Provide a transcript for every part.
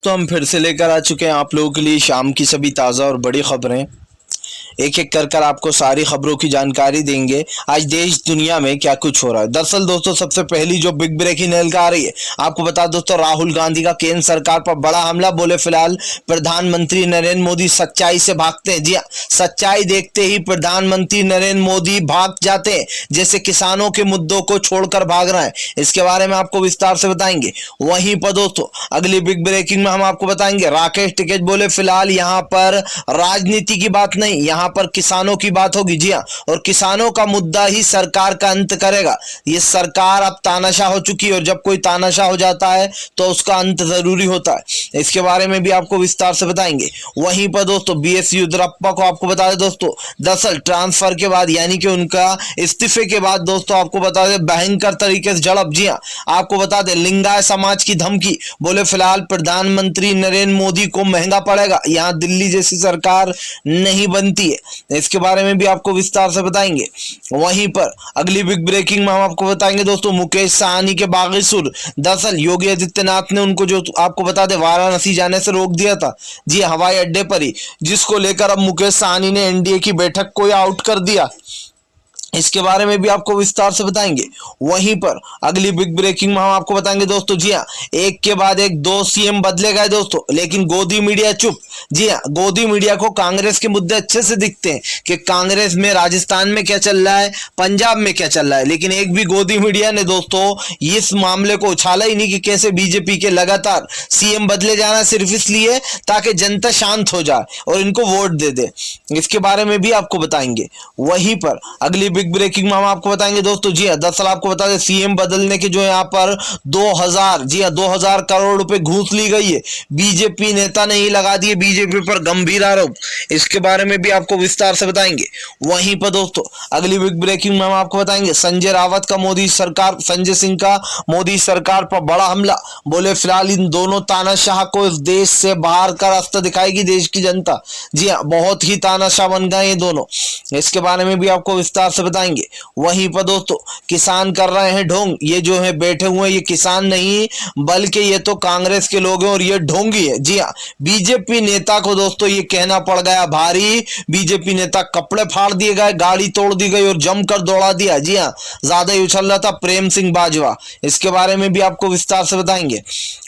दोस्तों, हम फिर से लेकर आ चुके हैं आप लोगों के लिए शाम की सभी ताज़ा और बड़ी खबरें। एक एक कर आपको सारी खबरों की जानकारी देंगे आज देश दुनिया में क्या कुछ हो रहा है। दरअसल दोस्तों, सबसे पहली जो बिग ब्रेकिंग न्यूज़ आ रही है, आपको बता दोस्तों, राहुल गांधी का केंद्र सरकार पर बड़ा हमला। बोले फिलहाल प्रधानमंत्री नरेंद्र मोदी सच्चाई से भागते हैं। जी हाँ, सच्चाई देखते ही प्रधानमंत्री नरेंद्र मोदी भाग जाते हैं, जैसे किसानों के मुद्दों को छोड़कर भाग रहे हैं। इसके बारे में आपको विस्तार से बताएंगे। वहीं पर दोस्तों, अगली बिग ब्रेकिंग में हम आपको बताएंगे राकेश टिकैत बोले फिलहाल यहाँ पर राजनीति की बात नहीं, यहाँ पर किसानों की बात होगी। जी हाँ, और किसानों का मुद्दा ही सरकार का अंत करेगा। ये सरकार अब तानाशाह हो चुकी है और जब कोई तानाशाह हो जाता है तो उसका अंत जरूरी होता है। इसके बारे में भी आपको विस्तार से बताएंगे। वहीं पर दोस्तों, बीएस येदियुरप्पा को आपको बता दें दोस्तों, दरअसल ट्रांसफर के बाद यानी कि उनका इस्तीफे के बाद दोस्तों आपको बता दें भयंकर तरीके से झड़प। जी हाँ, आपको बता दें लिंगायत समाज की धमकी। बोले फिलहाल प्रधानमंत्री नरेंद्र मोदी को महंगा पड़ेगा, यहाँ दिल्ली जैसी सरकार नहीं बनती है। इसके बारे में भी आपको विस्तार से बताएंगे। वहीं पर अगली बिग ब्रेकिंग में हम आपको बताएंगे दोस्तों, मुकेश सहनी के बागी सुर। दरअसल योगी आदित्यनाथ ने उनको जो आपको बता दें वाराणसी जाने से रोक दिया था, जी हवाई अड्डे पर ही, जिसको लेकर अब मुकेश सहनी ने एनडीए की बैठक को आउट कर दिया। इसके बारे में भी आपको विस्तार से बताएंगे। वहीं पर अगली बिग ब्रेकिंग में हम आपको बताएंगे दोस्तों, जी हाँ, एक के बाद एक दो सीएम बदले गए दोस्तों, लेकिन गोदी मीडिया चुप। जी हाँ, गोदी मीडिया को कांग्रेस के मुद्दे अच्छे से दिखते हैं कि कांग्रेस में राजस्थान में क्या चल रहा है, पंजाब में क्या चल रहा है, लेकिन एक भी गोदी मीडिया ने दोस्तों इस मामले को उछाला ही नहीं कि कैसे बीजेपी के लगातार सीएम बदले जाना सिर्फ इसलिए ताकि जनता शांत हो जाए और इनको वोट दे दे। इसके बारे में भी आपको बताएंगे। वहीं पर अगली बिग ब्रेकिंग में हम आपको बताएंगे दोस्तों, जी हाँ, दरअसल आपको बता दें सीएम बदलने के जो यहाँ पर 2000 जी हाँ 2000 करोड़ रुपए घूस ली गई है। बीजेपी नेता ने ही लगा दिए बीजेपी पर गंभीर आरोप। इसके बारे में भी आपको विस्तार से बताएंगे। वहीं पर दोस्तों अगली बिग ब्रेकिंग में हम आपको बताएंगे संजय रावत का मोदी सरकार, संजय सिंह का मोदी सरकार पर बड़ा हमला। बोले फिलहाल इन दोनों तानाशाह को इस देश से बाहर का रास्ता दिखाएगी देश की जनता। जी हाँ, बहुत ही तानाशाह बन गए ये दोनों। इसके बारे में भी आपको विस्तार से बताएंगे। वहीं पर दोस्तों किसान कर रहे हैं ढोंग। ये जो है बैठे हुए ये किसान नहीं बल्कि ये तो कांग्रेस के लोग हैं और ये ढोंगी है। जी हाँ, बीजेपी नेता को दोस्तों ये कहना पड़ गया भारी। बीजेपी नेता कपड़े फाड़ दिए गए, गाड़ी तोड़ दी गई और जमकर दौड़ा दिया। जी हाँ, ज्यादा ही उछल रहा था प्रेम सिंह बाजवा। इसके बारे में भी आपको विस्तार से बताएंगे।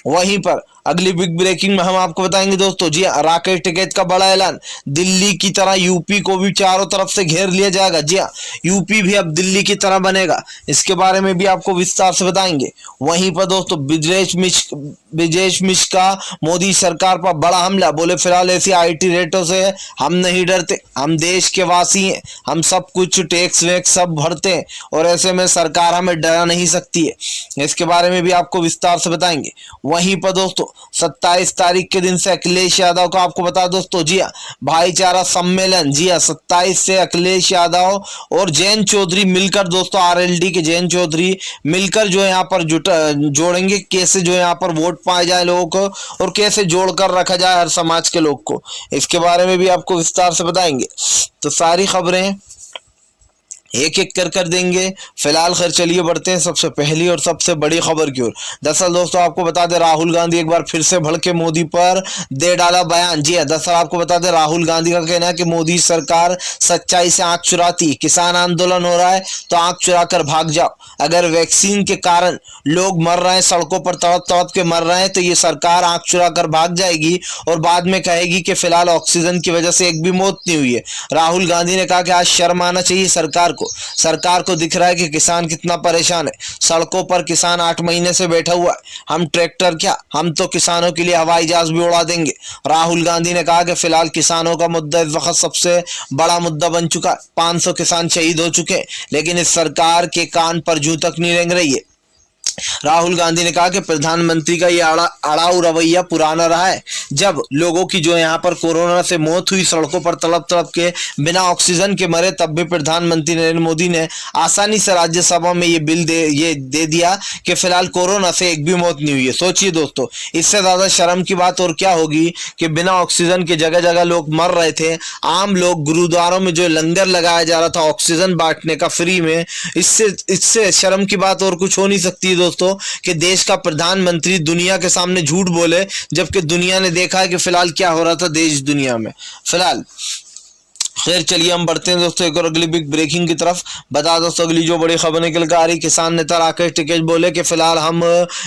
वहीं पर अगली बिग ब्रेकिंग में हम आपको बताएंगे दोस्तों, जी हाँ, राकेश टिकैत का बड़ा ऐलान। दिल्ली की तरह यूपी को भी चारों तरफ से घेर लिया जाएगा। जी हाँ, यूपी भी अब दिल्ली की तरह बनेगा। इसके बारे में भी आपको विस्तार से बताएंगे। वहीं पर दोस्तों ब्रिजेश मिश्र का मोदी सरकार पर बड़ा हमला। बोले फिलहाल ऐसी आईटी रेटों से हम नहीं डरते, हम देश के वासी हैं, हम सब कुछ टैक्स वैक्स सब भरते हैं और ऐसे में सरकार हमें डरा नहीं सकती है। इसके बारे में भी आपको विस्तार से बताएंगे। वहीं पर दोस्तों 27 तारीख के दिन से अखिलेश यादव का आपको बता दोस्तों, जी हाँ, भाईचारा सम्मेलन। जी हाँ, 27 से अखिलेश यादव और जयंत चौधरी मिलकर दोस्तों, आरएलडी के जयंत चौधरी मिलकर जो है यहाँ पर जोड़ेंगे कैसे जो है यहाँ पर वोट पाए जाए लोगों को और कैसे जोड़कर रखा जाए हर समाज के लोग को। इसके बारे में भी आपको विस्तार से बताएंगे। तो सारी खबरें एक एक कर देंगे। फिलहाल खैर चलिए बढ़ते हैं सबसे पहली और सबसे बड़ी खबर की ओर। दरअसल दोस्तों आपको बता दें राहुल गांधी एक बार फिर से भड़के मोदी पर दे डाला बयान। जी हाँ, दरअसल आपको बता दें राहुल गांधी का कहना है कि मोदी सरकार सच्चाई से आंख चुराती। किसान आंदोलन हो रहा है तो आंख चुरा कर भाग जाओ। अगर वैक्सीन के कारण लोग मर रहे हैं, सड़कों पर तड़प तड़प के मर रहे हैं, तो ये सरकार आंख चुरा कर भाग जाएगी और बाद में कहेगी कि फिलहाल ऑक्सीजन की वजह से एक भी मौत नहीं हुई है। राहुल गांधी ने कहा कि आज शर्म आना चाहिए सरकार को दिख रहा है कि किसान कितना परेशान है। सड़कों पर किसान 8 महीने से बैठा हुआ है। हम ट्रैक्टर क्या, हम तो किसानों के लिए हवाई जहाज भी उड़ा देंगे। राहुल गांधी ने कहा कि फिलहाल किसानों का मुद्दा इस वक्त सबसे बड़ा मुद्दा बन चुका है। 500 किसान शहीद हो चुके हैं, लेकिन इस सरकार के कान पर जूं तक नहीं रेंग रही है। राहुल गांधी ने कहा कि प्रधानमंत्री का ये अड़ाऊ रवैया पुराना रहा है। जब लोगों की जो यहाँ पर कोरोना से मौत हुई, सड़कों पर तड़प तड़प के बिना ऑक्सीजन के मरे, तब भी प्रधानमंत्री नरेंद्र मोदी ने आसानी से राज्यसभा में ये बिल दे दिया कि फिलहाल कोरोना से एक भी मौत नहीं हुई है। सोचिए दोस्तों, इससे ज्यादा शर्म की बात और क्या होगी कि बिना ऑक्सीजन के जगह जगह लोग मर रहे थे। आम लोग, गुरुद्वारों में जो लंगर लगाया जा रहा था ऑक्सीजन बांटने का फ्री में, इससे शर्म की बात और कुछ हो नहीं सकती दोस्तों कि देश का प्रधानमंत्री दुनिया के सामने झूठ बोले, जबकि दुनिया ने देखा है कि फिलहाल क्या हो रहा था देश दुनिया में। फिलहाल खैर चलिए हम बढ़ते हैं दोस्तों एक और अगली बिग ब्रेकिंग की तरफ। बता दोस्तों अगली जो बड़ी खबर निकल कर आ रही, किसान नेता राकेश टिकैत बोले कि फिलहाल हम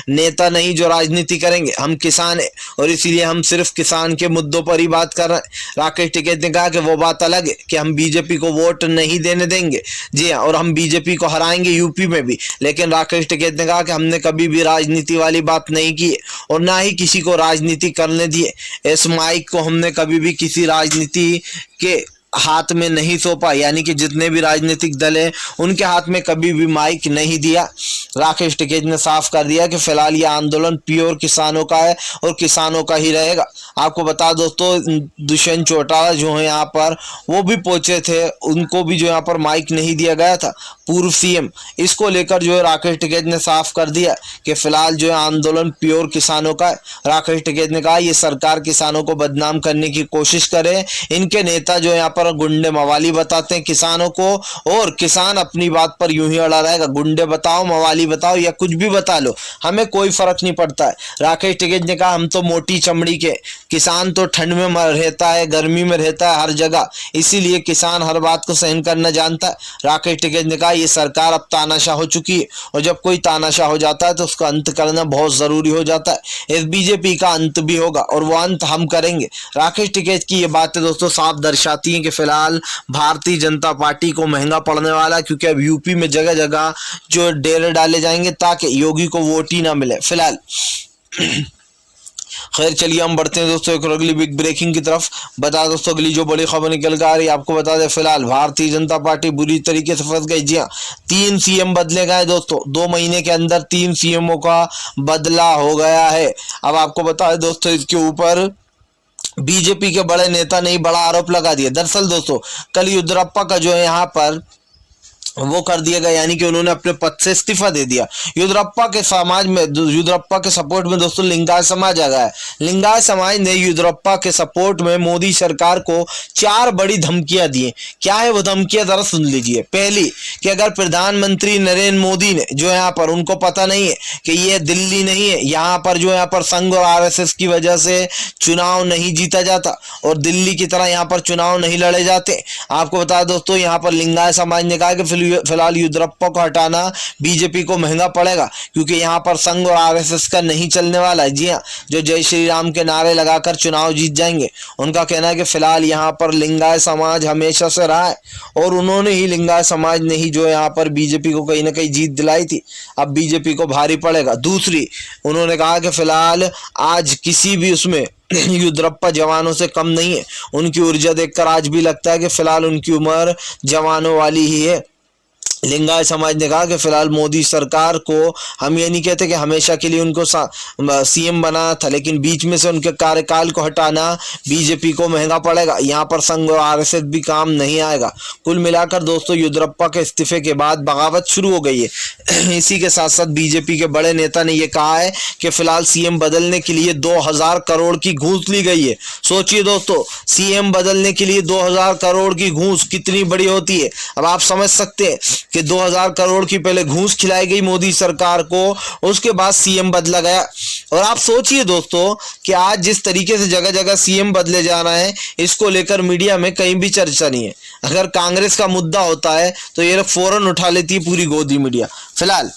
नेता नहीं जो राजनीति करेंगे, हम किसान हैं और इसीलिए हम सिर्फ किसान के मुद्दों पर ही बात कर रहे हैं। राकेश टिकैत ने कहा कि वो बात अलग है कि हम बीजेपी को वोट नहीं देने देंगे, जी हाँ, और हम बीजेपी को हराएंगे यूपी में भी। लेकिन राकेश टिकैत ने कहा कि हमने कभी भी राजनीति वाली बात नहीं की और ना ही किसी को राजनीति करने दिए। इस माइक को हमने कभी भी किसी राजनीति के हाथ में नहीं सौंपा, यानी कि जितने भी राजनीतिक दल हैं उनके हाथ में कभी भी माइक नहीं दिया। राकेश टिकैत ने साफ कर दिया कि फिलहाल ये आंदोलन प्योर किसानों का है और किसानों का ही रहेगा। आपको बता दोस्तों दुष्यंत चौटाला जो है यहाँ पर वो भी पहुंचे थे, उनको भी जो यहाँ पर माइक नहीं दिया गया था, पूर्व सीएम। इसको लेकर जो है राकेश टिकैत ने साफ कर दिया कि फिलहाल जो है आंदोलन प्योर किसानों का है। राकेश टिकैत ने कहा ये सरकार किसानों को बदनाम करने की कोशिश करे, इनके नेता जो यहाँ पर गुंडे मवाली बताते हैं किसानों को और किसान अपनी बात पर यूं ही अड़ा रहेगा। गुंडे बताओ, मवाली बताओ या कुछ भी बता लो, हमें कोई फर्क नहीं पड़ता है। राकेश टिकैत ने कहा हम तो मोटी चमड़ी के, किसान तो ठंड में रहता है, गर्मी में रहता है, हर जगह, इसीलिए किसान हर बात को सहन करना जानता है। राकेश टिकैत ने कहा ये सरकार अब तानाशाह हो चुकी है और जब कोई तानाशाह हो जाता है तो उसका अंत करना बहुत जरूरी हो जाता है। इस बीजेपी का अंत भी होगा और वो अंत हम करेंगे। राकेश टिकैत की ये बातें दोस्तों साफ दर्शाती हैं कि फिलहाल भारतीय जनता पार्टी को महंगा पड़ने वाला है, क्योंकि अब यूपी में जगह जगह जो डेरे डाले जाएंगे ताकि योगी को वोट ही ना मिले। फिलहाल खैर चलिए हम बढ़ते हैं दोस्तों एक और अगली बिग ब्रेकिंग की तरफ। बता दोस्तों अगली जो बड़ी खबर निकल कर आ रही है, आपको बता दें फिलहाल भारतीय जनता पार्टी बुरी तरीके से फंस गई। जी हाँ, 3 सीएम बदले गए दोस्तों, 2 महीने के अंदर 3 सीएमओ का बदला हो गया है। अब आपको बता दें दोस्तों इसके ऊपर बीजेपी के बड़े नेता ने बड़ा आरोप लगा दिया। दरअसल दोस्तों कल येदियुरप्पा का जो है यहाँ पर वो कर दिया गया, यानी कि उन्होंने अपने पद से इस्तीफा दे दिया। येदियुरप्पा के समाज में, येदियुरप्पा के सपोर्ट में दोस्तों लिंगायत समाज आ गया है। लिंगायत समाज ने येदियुरप्पा के सपोर्ट में मोदी सरकार को 4 बड़ी धमकियां दी। क्या है वो धमकियां, जरा सुन लीजिए। पहली कि अगर प्रधानमंत्री नरेंद्र मोदी ने जो यहाँ पर, उनको पता नहीं है कि ये दिल्ली नहीं है, यहाँ पर जो यहाँ पर संघ और आरएसएस की वजह से चुनाव नहीं जीता जाता और दिल्ली की तरह यहाँ पर चुनाव नहीं लड़े जाते। आपको बता दोस्तों यहाँ पर लिंगायत समाज ने कहा कि फिलहाल येदियुरप्पा को हटाना बीजेपी को महंगा पड़ेगा, क्योंकि यहाँ पर संघ और आरएसएस का नहीं चलने वाला है। जी हाँ, जो जय श्री राम के नारे लगाकर चुनाव जीत जाएंगे। उनका कहना है कि फिलहाल यहाँ पर लिंगायत समाज हमेशा से रहा है और उन्होंने ही, लिंगायत समाज ने ही जो यहाँ पर बीजेपी को कहीं ना कहीं जीत दिलाई थी। अब बीजेपी को भारी पड़ेगा। दूसरी, उन्होंने कहा कि फिलहाल आज किसी भी उसमें येदियुरप्पा जवानों से कम नहीं है। उनकी ऊर्जा देखकर आज भी लगता है कि फिलहाल उनकी उम्र जवानों वाली ही है। लिंगायत समाज ने कहा कि फिलहाल मोदी सरकार को हम ये नहीं कहते कि हमेशा के लिए उनको सीएम बनाना था, लेकिन बीच में से उनके कार्यकाल को हटाना बीजेपी को महंगा पड़ेगा। यहाँ पर संघ और आरएसएस भी काम नहीं आएगा। कुल मिलाकर दोस्तों येदियुरप्पा के इस्तीफे के बाद बगावत शुरू हो गई है। इसी के साथ साथ बीजेपी के बड़े नेता ने यह कहा है कि फिलहाल सीएम बदलने के लिए 2000 करोड़ की घूस ली गई है। सोचिए दोस्तों, सीएम बदलने के लिए 2000 करोड़ की घूस कितनी बड़ी होती है। अब आप समझ सकते हैं कि 2000 करोड़ की पहले घूस खिलाई गई मोदी सरकार को, उसके बाद सीएम बदला गया। और आप सोचिए दोस्तों कि आज जिस तरीके से जगह जगह सीएम बदले जा रहे हैं, इसको लेकर मीडिया में कहीं भी चर्चा नहीं है। अगर कांग्रेस का मुद्दा होता है तो ये फौरन उठा लेती है पूरी गोदी मीडिया। फिलहाल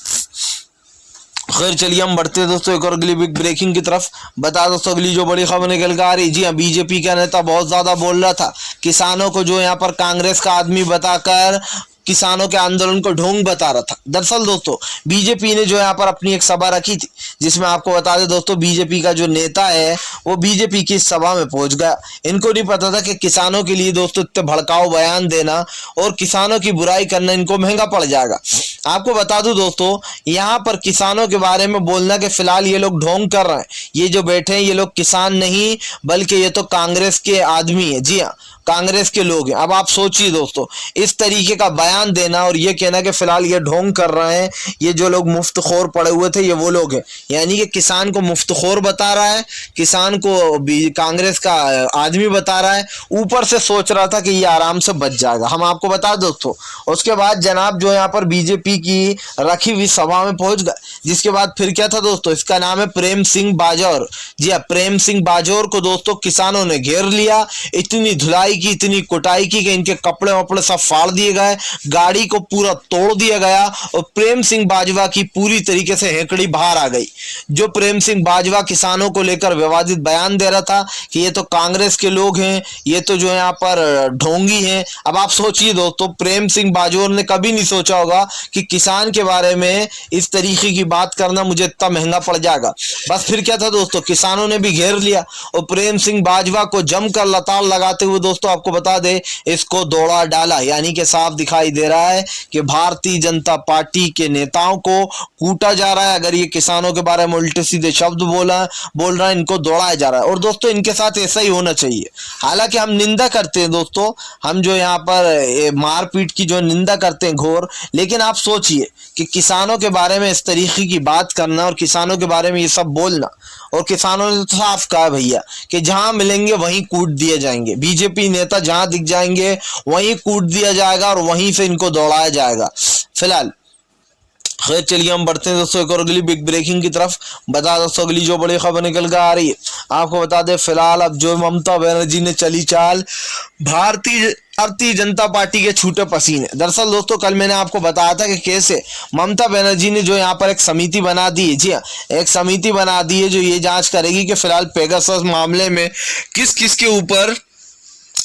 खैर चलिए हम बढ़ते हैं दोस्तों एक और अगली बिग ब्रेकिंग की तरफ। बता दोस्तों अगली जो बड़ी खबर निकल कर आ रही, जी हाँ, बीजेपी का नेता बहुत ज्यादा बोल रहा था, किसानों को जो यहाँ पर कांग्रेस का आदमी बताकर किसानों के आंदोलन को ढोंग बता रहा था। दरअसल दोस्तों बीजेपी ने जो यहाँ पर अपनी एक सभा रखी थी, जिसमें आपको बता दें दोस्तों बीजेपी का जो नेता है वो बीजेपी की सभा में पहुंच गया। इनको नहीं पता था कि किसानों के लिए दोस्तों इतने भड़काऊ बयान देना और किसानों की बुराई करना इनको महंगा पड़ जाएगा। आपको बता दूं दोस्तों, यहाँ पर किसानों के बारे में बोलना कि फिलहाल ये लोग ढोंग कर रहे हैं, ये जो बैठे हैं ये लोग किसान नहीं बल्कि ये तो कांग्रेस के आदमी है। जी हाँ, कांग्रेस के लोग हैं। अब आप सोचिए दोस्तों, इस तरीके का बयान देना और ये कहना कि फिलहाल ये ढोंग कर रहे हैं, ये जो लोग मुफ्तखोर पड़े हुए थे ये वो लोग हैं, यानी कि किसान को मुफ्तखोर बता रहा है, किसान को कांग्रेस का आदमी बता रहा है, ऊपर से सोच रहा था कि ये आराम से बच जाएगा। हम आपको बता दोस्तों, उसके बाद जनाब जो यहाँ पर बीजेपी की रखी हुई सभा में पहुंच गए, जिसके बाद फिर क्या था दोस्तों, इसका नाम है प्रेम सिंह बाजौर। जी हाँ, प्रेम सिंह बाजौर को दोस्तों किसानों ने घेर लिया, इतनी धुलाई की, इतनी कुटाई की कि इनके कपड़े वपड़े सब फाड़ दिए गए, गाड़ी को पूरा तोड़ दिया गया और प्रेम सिंह बाजवा की पूरी तरीके से हेकड़ी बाहर आ गई। जो प्रेम सिंह बाजवा किसानों को लेकर विवादित बयान दे रहा था कि ये तो कांग्रेस के लोग हैं, ये तो जो यहाँ पर ढोंगी हैं। अब आप सोचिए दोस्तों, प्रेम सिंह बाजवा ने कभी नहीं सोचा होगा कि किसान के बारे में इस तरीके की बात करना मुझे इतना महंगा पड़ जाएगा। बस फिर क्या था दोस्तों, किसानों ने भी घेर लिया और प्रेम सिंह बाजवा को जमकर लताड़ लगाते हुए दोस्तों आपको बता दे इसको दौड़ा डाला। यानी कि साफ दिखाई दे रहा है कि भारतीय जनता पार्टी के नेताओं को कूटा जा रहा है। अगर ये किसानों के बारे में उल्टे सीधे शब्द बोल रहा है, इनको दौड़ाया जा रहा है। और दोस्तों इनके साथ ऐसा ही होना चाहिए। हालांकि हम निंदा करते हैं दोस्तों, हम जो यहाँ पर मारपीट की जो निंदा करते हैं घोर, लेकिन आप सोचिए कि किसानों के बारे में इस तरीके की बात करना और किसानों के बारे में ये सब बोलना, और किसानों ने तो साफ कहा भैया कि जहां मिलेंगे वहीं कूट दिए जाएंगे, बीजेपी नेता जहां दिख जाएंगे वहीं कूट दिया जाएगा और वहीं से इनको दौड़ाया जाएगा। फिलहाल खैर चलिए हम बढ़ते हैं दोस्तों एक और अगली बिग ब्रेकिंग की तरफ। बता दोस्तों अगली जो बड़ी खबर निकल कर आ रही है, आपको बता दें फिलहाल अब जो ममता बनर्जी ने चली चाल, भारतीय जनता पार्टी के छूटे पसीने। दरअसल दोस्तों कल मैंने आपको बताया था कि कैसे ममता बनर्जी ने जो यहाँ पर एक समिति बना दी है, जी हाँ, एक समिति बना दी है जो ये जांच करेगी कि फिलहाल पेगासस मामले में किस किस के ऊपर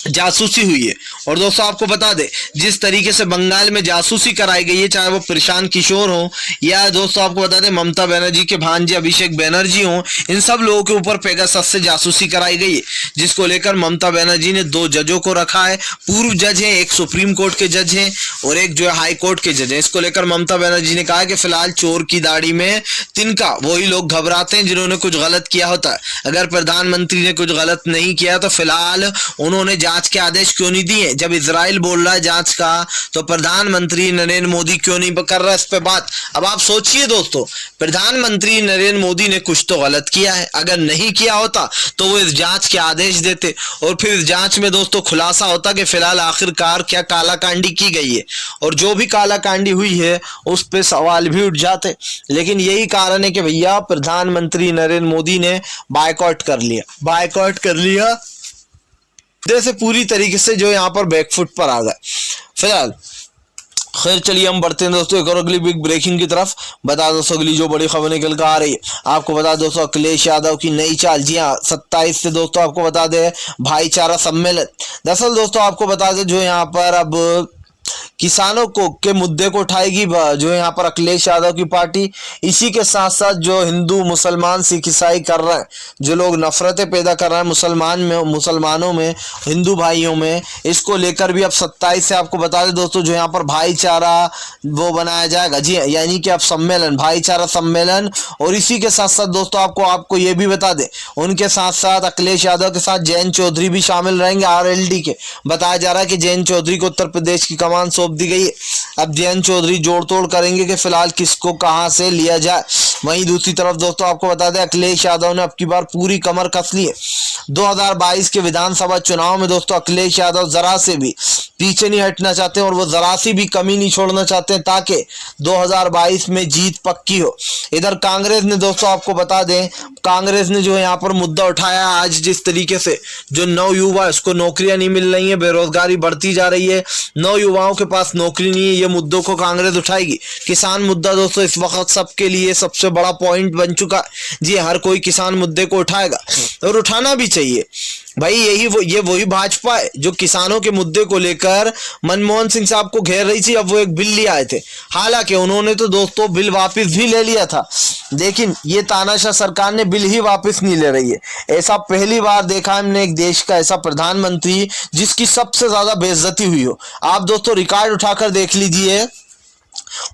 जासूसी हुई है। और दोस्तों आपको बता दे जिस तरीके से बंगाल में जासूसी कराई गई है, चाहे वो प्रशांत किशोर हो या दोस्तों आपको बता दें ममता बनर्जी के भांजे अभिषेक बनर्जी हो, इन सब लोगों के ऊपर पेगासस से जासूसी कराई गई है, जिसको लेकर ममता बनर्जी ने 2 जजों को रखा है। पूर्व जज है, एक सुप्रीम कोर्ट के जज हैं और एक जो है हाई कोर्ट के जज है। इसको लेकर ममता बनर्जी ने कहा कि फिलहाल चोर की दाढ़ी में तिनका, वही लोग घबराते हैं जिन्होंने कुछ गलत किया होता है। अगर प्रधानमंत्री ने कुछ गलत नहीं किया तो फिलहाल उन्होंने जांच के आदेश क्यों नहीं दिए। जब इजराइल बोल रहा है जांच का तो प्रधानमंत्री नरेंद्र मोदी क्यों नहीं कर रहा है इस पे बात। अब आप सोचिए दोस्तों, प्रधानमंत्री नरेंद्र मोदी ने कुछ तो गलत किया है, अगर नहीं किया होता तो वो इस जांच के आदेश देते और फिर इस जांच में दोस्तों खुलासा होता कि फिलहाल आखिरकार क्या कालाकांडी की गई है, और जो भी कालाकांडी हुई है उस पे सवाल भी उठ जाते। लेकिन यही कारण है कि भैया प्रधानमंत्री नरेंद्र मोदी ने बायकॉट कर लिया से पूरी तरीके से जो यहाँ पर बैकफुट पर आ गए। फिलहाल खैर चलिए हम बढ़ते हैं दोस्तों एक और अगली बिग ब्रेकिंग की तरफ। बता दोस्तों अगली जो बड़ी खबर निकल कर आ रही है, आपको बता दोस्तों अखिलेश यादव की नई चाल। जी हाँ, 27 से दोस्तों आपको बता दें भाईचारा सम्मेलन। दरअसल दोस्तों आपको बता दें जो यहाँ पर अब किसानों को के मुद्दे को उठाएगी जो यहाँ पर अखिलेश यादव की पार्टी। इसी के साथ साथ जो हिंदू मुसलमान सिख ईसाई कर रहे हैं, जो लोग नफरतें पैदा कर रहे हैं मुसलमानों में हिंदू भाइयों में, इसको लेकर भी अब 27 से आपको बता दें दोस्तों जो यहाँ पर भाईचारा वो बनाया जाएगा। जी यानी कि अब सम्मेलन, भाईचारा सम्मेलन। और इसी के साथ साथ दोस्तों आपको ये भी बता दें उनके साथ साथ अखिलेश यादव के साथ जयंत चौधरी भी शामिल रहेंगे RLD के। बताया जा रहा है कि जयंत चौधरी को उत्तर प्रदेश की कमान सौंप दी गई है। अब जयंत चौधरी जोड़ तोड़ करेंगे कि फिलहाल किसको कहां से लिया जाए। वहीं दूसरी तरफ दोस्तों आपको बता दें अखिलेश यादव ने अब की बार पूरी कमर कस ली है। 2022 के विधानसभा चुनाव में दोस्तों अखिलेश यादव जरा से भी पीछे नहीं हटना चाहते और वो जरा सी भी कमी नहीं छोड़ना चाहते ताकि 2022 में जीत पक्की हो। इधर कांग्रेस ने दोस्तों आपको बता दें, कांग्रेस ने जो यहाँ पर मुद्दा उठाया आज, जिस तरीके से जो नौ युवा उसको नौकरियां नहीं मिल रही है, बेरोजगारी बढ़ती जा रही है, 9 युवाओं के पास नौकरी नहीं है, ये मुद्दों को कांग्रेस उठाएगी। किसान मुद्दा दोस्तों इस वक्त सबके लिए सबसे बड़ा पॉइंट बन चुका है। जी हर कोई किसान मुद्दे को उठाएगा और उठाना भी चाहिए। भाई ये वही भाजपा है जो किसानों के मुद्दे को लेकर मनमोहन सिंह साहब को घेर रही थी। अब वो एक बिल ले आए थे, हालांकि उन्होंने तो दोस्तों बिल वापस भी ले लिया था, लेकिन ये तानाशाह सरकार ने बिल ही वापस नहीं ले रही है। ऐसा पहली बार देखा हमने एक देश का ऐसा प्रधानमंत्री जिसकी सबसे ज्यादा बेइज्जती हुई हो। आप दोस्तों रिकॉर्ड उठाकर देख लीजिए,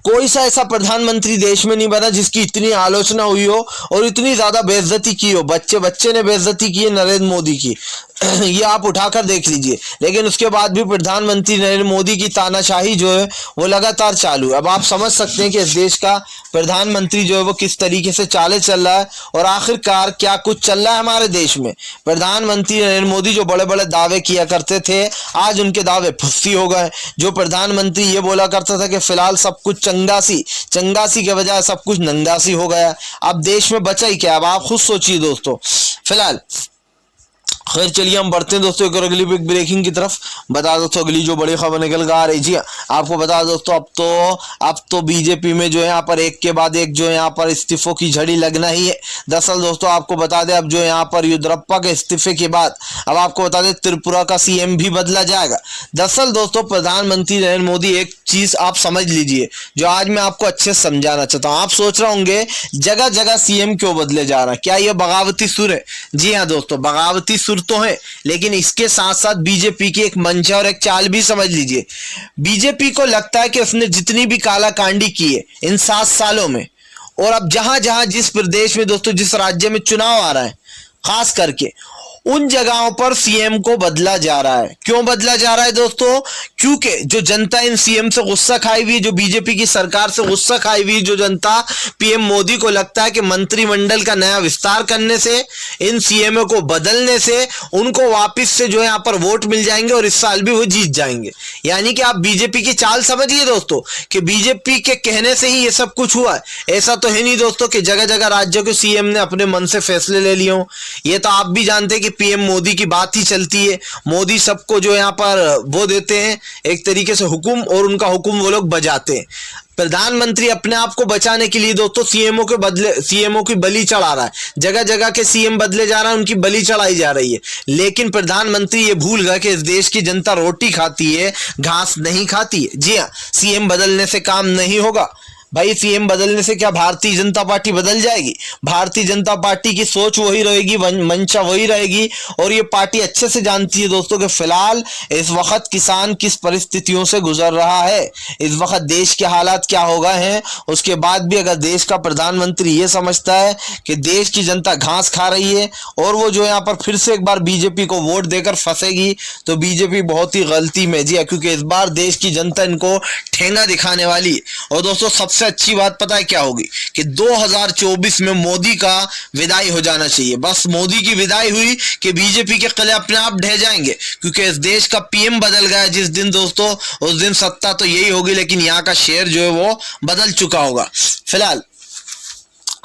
कोई सा ऐसा प्रधानमंत्री देश में नहीं बना जिसकी इतनी आलोचना हुई हो और इतनी ज्यादा बेइज्जती की हो। बच्चे बच्चे ने बेइज्जती की है नरेंद्र मोदी की ये आप उठाकर देख लीजिए। लेकिन उसके बाद भी प्रधानमंत्री नरेंद्र मोदी की तानाशाही जो है वो लगातार चालू है। अब आप समझ सकते हैं कि इस देश का प्रधानमंत्री जो है वो किस तरीके से चाले चल रहा है और आखिरकार क्या कुछ चल रहा है हमारे देश में। प्रधानमंत्री नरेंद्र मोदी जो बड़े बड़े दावे किया करते थे, आज उनके दावे फुस्सी हो गए। जो प्रधानमंत्री ये बोला करता था कि फिलहाल सब कुछ चंगासी के बजाय सब कुछ नंगासी हो गया। अब देश में बचा ही क्या, अब आप खुद सोचिए दोस्तों। फिलहाल खैर चलिए हम बढ़ते हैं दोस्तों एक और अगली बिग ब्रेकिंग की तरफ। बता दोस्तों अगली जो बड़ी खबर निकल कर आ रही जी, आपको बता दोस्तों अब तो बीजेपी में जो है यहाँ पर एक के बाद एक जो है यहाँ पर इस्तीफों की झड़ी लगना ही है। दरअसल दोस्तों आपको बता दें अब जो यहाँ पर येदियुरप्पा के इस्तीफे के बाद अब आपको बता दें त्रिपुरा का सीएम भी बदला जाएगा। दरअसल दोस्तों प्रधानमंत्री नरेंद्र मोदी, एक चीज आप समझ लीजिए जो आज मैं आपको अच्छे से समझाना चाहता हूँ। आप सोच रहे होंगे जगह जगह सीएम क्यों बदले जा रहा है, क्या यह बगावती सुर है? जी हाँ दोस्तों, बगावती सुर तो है, लेकिन इसके साथ साथ बीजेपी की एक मंशा और एक चाल भी समझ लीजिए। बीजेपी को लगता है कि उसने जितनी भी कालाकांडी की है इन 7 सालों में, और अब जहां जहां जिस प्रदेश में दोस्तों जिस राज्य में चुनाव आ रहा है खास करके उन जगहों पर सीएम को बदला जा रहा है। क्यों बदला जा रहा है दोस्तों? क्योंकि जो जनता इन सीएम से गुस्सा खाई हुई, जो बीजेपी की सरकार से गुस्सा खाई हुई जो जनता, पीएम मोदी को लगता है कि मंत्रिमंडल का नया विस्तार करने से, इन सीएमओ को बदलने से उनको वापस से जो है यहाँ पर वोट मिल जाएंगे और इस साल भी वो जीत जाएंगे। यानी कि आप बीजेपी की चाल समझिए दोस्तों कि बीजेपी के कहने से ही ये सब कुछ हुआ है। ऐसा तो है नहीं दोस्तों कि जगह जगह राज्यों के सीएम ने अपने मन से फैसले ले लिए हों। ये तो आप भी जानते हैं कि पीएम मोदी की बात ही चलती है। मोदी सबको जो यहाँ पर वो देते हैं एक तरीके से हुक्म, और उनका हुक्म वो लोग बजाते हैं। प्रधानमंत्री अपने आप को बचाने के लिए दोस्तों सीएमओ की बलि चढ़ा रहा है, जगह जगह के सीएम बदले जा रहा है, उनकी बलि चढ़ाई जा रही है। लेकिन प्रधानमंत्री ये भूल गए कि इस देश की जनता रोटी खाती है, घास नहीं खाती है। जी हाँ, सीएम बदलने से काम नहीं होगा भाई। सीएम बदलने से क्या भारतीय जनता पार्टी बदल जाएगी? भारतीय जनता पार्टी की सोच वही रहेगी, मंशा वही रहेगी, और ये पार्टी अच्छे से जानती है दोस्तों कि फिलहाल इस वक्त किसान किस परिस्थितियों से गुजर रहा है, इस वक्त देश के हालात क्या हो गए हैं। उसके बाद भी अगर देश का प्रधानमंत्री ये समझता है कि देश की जनता घास खा रही है और वो जो यहाँ पर फिर से एक बार बीजेपी को वोट देकर फंसेगी, तो बीजेपी बहुत ही गलती में जी है, क्योंकि इस बार देश की जनता इनको ठेंगा दिखाने वाली है। और दोस्तों सबसे अच्छी बात पता है क्या होगी कि 2024 में मोदी का विदाई हो जाना चाहिए। बस मोदी की विदाई हुई कि बीजेपी के किले अपने आप ढह जाएंगे, क्योंकि इस देश का पीएम बदल गया जिस दिन दोस्तों, उस दिन सत्ता तो यही होगी, लेकिन यहाँ का शेयर जो है वो बदल चुका होगा। फिलहाल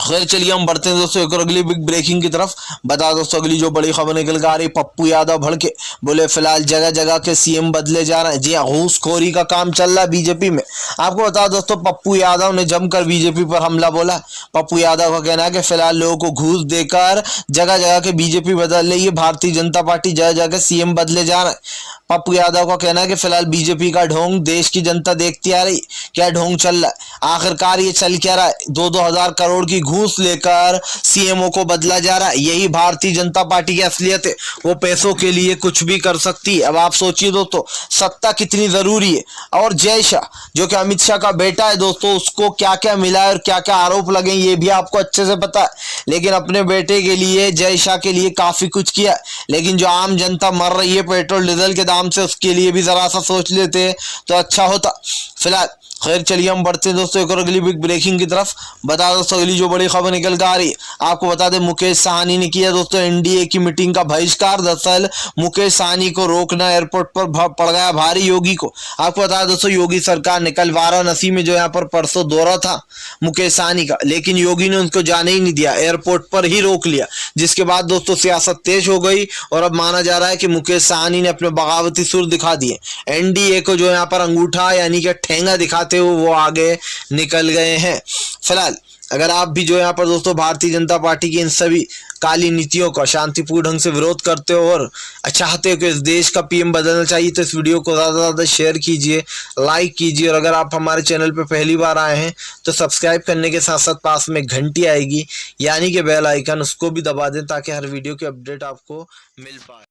खैर चलिए हम बढ़ते हैं दोस्तों एक और अगली बिग ब्रेकिंग की तरफ। बता दोस्तों अगली जो बड़ी खबर निकल कर आ रही, पप्पू यादव भड़के, बोले फिलहाल जगह जगह के सीएम बदले जा रहे हैं। जी हाँ, घूसखोरी का काम चल रहा है बीजेपी में। आपको बता दोस्तों पप्पू यादव ने जमकर बीजेपी पर हमला बोला। पप्पू यादव का कहना है कि फिलहाल लोगों को घूस देकर जगह जगह के बीजेपी बदल रही है, भारतीय जनता पार्टी जगह जगह सीएम बदले जा रहे हैं। पप्पू यादव का कहना है कि फिलहाल बीजेपी का ढोंग देश की जनता देखती आ रही, क्या ढोंग चल रहा है, आखिरकार ये चल क्या रहा है। 2-2 हजार करोड़ की घूस लेकर सीएमओ को बदला जा रहा है। यही भारतीय जनता पार्टी की असलियत है, वो पैसों के लिए कुछ भी कर सकती है। अब आप सोचिए दोस्तों सत्ता कितनी जरूरी है। और जय शाह जो कि अमित शाह का बेटा है दोस्तों, उसको क्या क्या मिला है और क्या क्या आरोप लगे ये भी आपको अच्छे से पता है। लेकिन अपने बेटे के लिए, जय शाह के लिए काफी कुछ किया, लेकिन जो आम जनता मर रही है पेट्रोल डीजल के दाम से, उसके लिए भी जरा सा सोच लेते तो अच्छा होता। फिलहाल खैर चलिए हम बढ़ते हैं दोस्तों एक और अगली बिग ब्रेकिंग की तरफ। बता दोस्तों अगली जो बड़ी खबर निकल कर आ रही है, आपको बता दें मुकेश साहनी ने किया दोस्तों एनडीए की मीटिंग का बहिष्कार। दरअसल मुकेश साहनी को रोकना एयरपोर्ट पर पड़ गया भारी योगी को। आपको बता दोस्तों योगी सरकार ने कल वाराणसी में जो यहाँ पर परसों दौरा था मुकेश साहनी का, लेकिन योगी ने उनको जाने ही नहीं दिया, एयरपोर्ट पर ही रोक लिया, जिसके बाद दोस्तों सियासत तेज हो गई और अब माना जा रहा है कि मुकेश साहनी ने अपने बगावती सुर दिखा दिए। एनडीए को जो यहाँ पर अंगूठा यानी कि ठेंगा दिखाते हुए वो आगे निकल गए हैं। फिलहाल अगर आप भी जो यहाँ पर दोस्तों भारतीय जनता पार्टी की इन सभी काली नीतियों का शांतिपूर्ण ढंग से विरोध करते हो और चाहते हो कि इस देश का पीएम बदलना चाहिए, तो इस वीडियो को ज़्यादा से ज़्यादा शेयर कीजिए, लाइक कीजिए, और अगर आप हमारे चैनल पर पहली बार आए हैं तो सब्सक्राइब करने के साथ साथ पास में घंटी आएगी यानी कि बेल आइकन, उसको भी दबा दें ताकि हर वीडियो की अपडेट आपको मिल पाए।